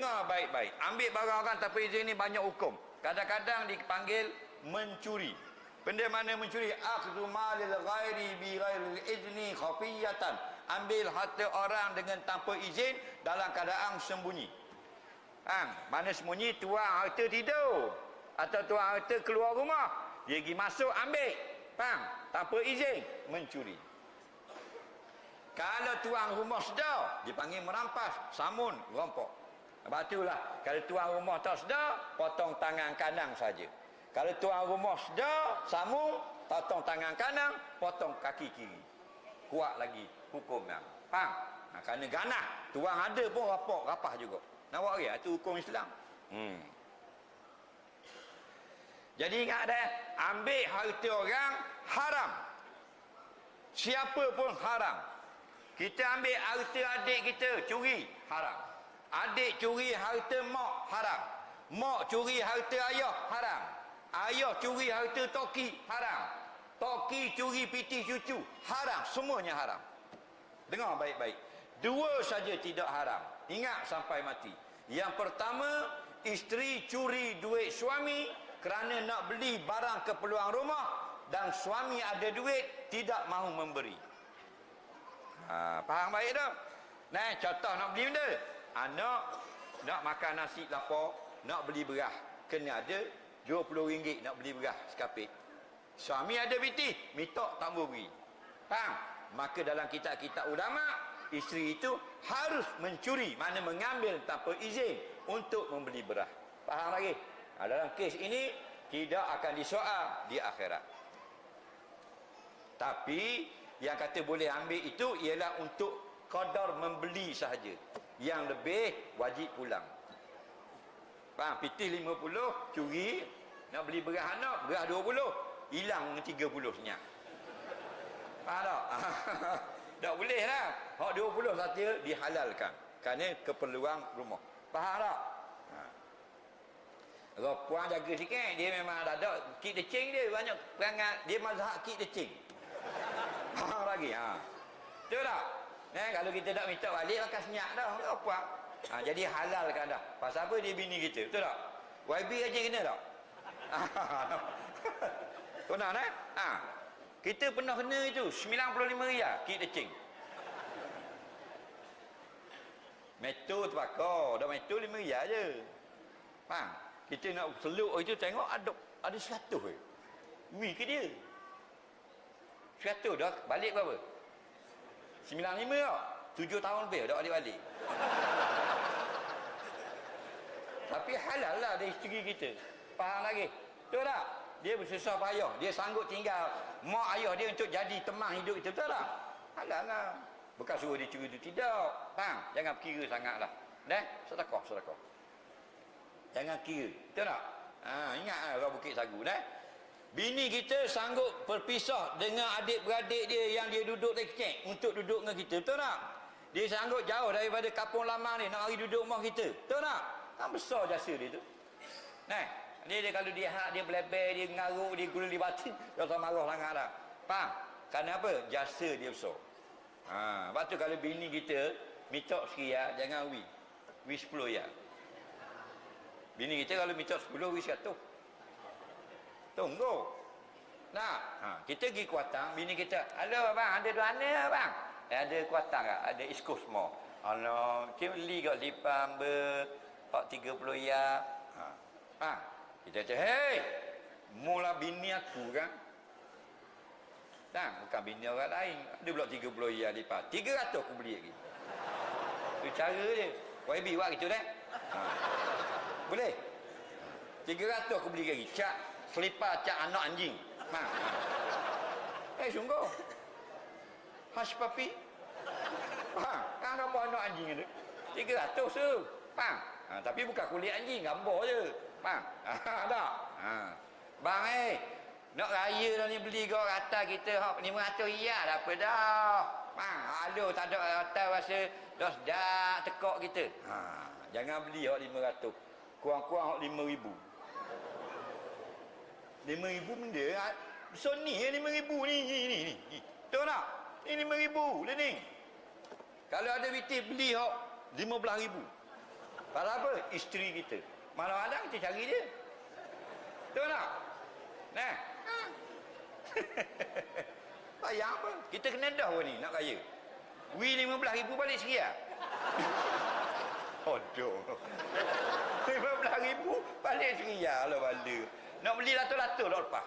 Dengar baik-baik. Ambil barang orang tanpa izin ni banyak hukum. Kadang-kadang dipanggil mencuri. Benda mana mencuri? Akhdhu malil ghairi bi ghairi izni khafiyatan. Ambil harta orang dengan tanpa izin dalam keadaan sembunyi. Mana sembunyi? Tuang harta tidur atau tuang harta keluar rumah, dia pergi masuk ambil. Tanpa izin, mencuri. Kalau tuang rumah sedar, dipanggil merampas, samun, rompok. Lepas itulah, kalau tuang rumah tak sedar, potong tangan kanan saja. Kalau tuan rumah sedar, sambung, potong tangan kanan, potong kaki kiri. Kuat lagi hukumnya. Faham? Kerana ganah. Tuan ada pun rapah juga. Nak buat dia? Itu hukum Islam. Jadi ingat dah, ambil harta orang haram. Siapa pun haram. Kita ambil harta adik kita, curi, haram. Adik curi harta mak, haram. Mak curi harta ayah, haram. Ayah curi harta toki, haram. Toki curi piti cucu, haram. Semuanya haram. Dengar baik-baik. Dua saja tidak haram. Ingat sampai mati. Yang pertama, isteri curi duit suami kerana nak beli barang keperluan rumah, dan suami ada duit tidak mahu memberi. Faham baik tak? Nah, contoh nak beli benda. Anak nak makan nasi lapar, nak beli beras, kena ada RM20 nak beli beras sekapit. Suami ada piti, minta tak beri. Faham? Maka dalam kitab-kitab ulama, isteri itu harus mencuri, mana mengambil tanpa izin untuk membeli beras. Faham lagi? Dalam kes ini tidak akan disoal di akhirat. Tapi yang kata boleh ambil itu ialah untuk qadar membeli sahaja. Yang lebih wajib pulang. Faham? Pitih 50, curi, nak beli beras anak, beras 20, hilang 30 senyap. Faham tak? Tak boleh lah. Hak 20 saja dihalalkan kerana keperluan rumah. Faham tak? Kalau puan jaga sikit, dia memang ada kick the chain dia, banyak perangai dia mazhab kick the chain. Faham lagi? Betul tak? Kalau kita tak minta balik, makan senyap dah. Puan. Jadi halalkan dah. Pasal apa dia bini kita? Betul tak? YB aja kena tak? Tuan-tuan kita pernah kena itu RM95 kick the chain. Meto terbakar, dah meto RM5 je. Faham? Kita nak seluk itu tengok ada 100 je. Wih ke dia? 100 dah balik berapa? 95 tak? 7 tahun lebih dah balik. Tapi halal lah dari isteri kita. Faham lagi? Betul tak? Dia bersusah payah, dia sanggup tinggal mak ayah dia untuk jadi teman hidup kita. Betul tak? Halal lah. Bukan suruh dia curi itu, tidak. Faham? Jangan kira sangatlah. Sedekah. Jangan kira. Betul tak? Ingat orang Bukit Sagu. Bini kita sanggup berpisah dengan adik-beradik dia yang dia duduk kecil untuk duduk dengan kita. Betul tak? Dia sanggup jauh daripada kampung lama ni nak mari duduk rumah kita. Betul tak? Kan besar jasa dia tu. Dia kalau dia hak, dia beleber, dia ngaruk, dia gula di batin, dia tak marah sangat dah. Faham? Kerana apa? Jasa dia besar. Lepas tu kalau bini kita minta sikit ya, jangan wi 10 ya. Bini kita kalau minta 10, wi 100. Tunggu. Kita pergi Kuantan, bini kita, "Halo abang, ada dua anak abang?" Ada Kuantan tak? Ada East Coast Mall. Allah, kita beli kat Lipam ber 30 ya. Kita kata, "Hei, mula bini aku kan?" Bukan bini orang lain. Ada pula 30 ya lipat. 300 aku beli lagi. Itu cara dia. YB buat gitu dah. Boleh? 300 aku beli lagi. Cak selipar, cak anak anjing. Sungguh. Hush papi. Kan gambar anak anjing tu. 300 tu. Tapi bukan kulit anjing, gambar je. Tak? Bang nak raya dah ni beli kau rata kita hak 500 iya dah apa dah. Aduh tak ada rata rasa dah sedap tekak kita. Jangan beli hak 500. Kurang-kurang hak 5,000. 5,000 benda Sony ya 5,000 ni. Tahu tak? Ni 5,000 dia ni. Kalau ada BT beli hak 15,000. Pasal apa? Isteri kita. Malam-malam kita cari dia. Betul tak? Nah. Bayang apa? Kita kena dah ni nak kaya. RM15,000 balik sikit lah. Aduh. RM15,000 balik sikit lah bala. Nak beli lato-lato dah lepas.